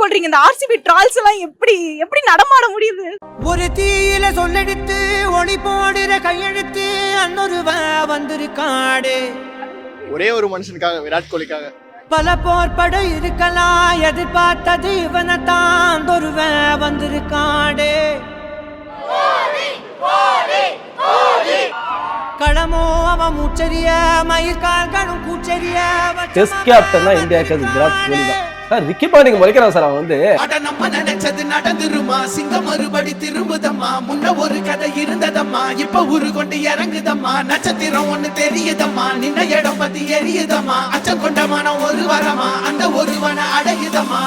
சொல்றீங்க? இந்த RCB trolls எல்லாம் எப்படி நடமாட முடியுது? ஒரு தீயில சொல்லெடுத்து ஒளி போடுற கையெழுத்து அன்னொருவ வந்திருக்காடே. ஒரே ஒரு மனுஷனுக்காக, விராட் கோலிக்காக. பல போர்பட இருக்கலாம், எதிர்பார்த்தது இவனைத்தான் ஒருவ வந்திருக்காடே. களமோ அவன் மூச்சரிய மயிர்கால்களும் கூச்சரிய. டெஸ்ட் கேப்டன் தான் இந்தியாவுக்கு அது விராட் கோலி தான் சார். ரிக்கி பாண்டிங் முறைக்கிறான் சார். அவன் வந்து நம்ம நினைச்சது நடந்துருமா, சிங்கம் மறுபடி திரும்புதம்மா, முன்ன ஒரு கதை இருந்ததம்மா, இப்ப உரு கொண்டு இறங்குதம்மா, நட்சத்திரம் ஒண்ணு தெரியுதம்மா, நின்ன இடம் பத்தி எரியுதம்மா, அச்சம் கொண்ட மனம் ஒரு வரமா, அந்த ஒருவனை அடையுதம்மா.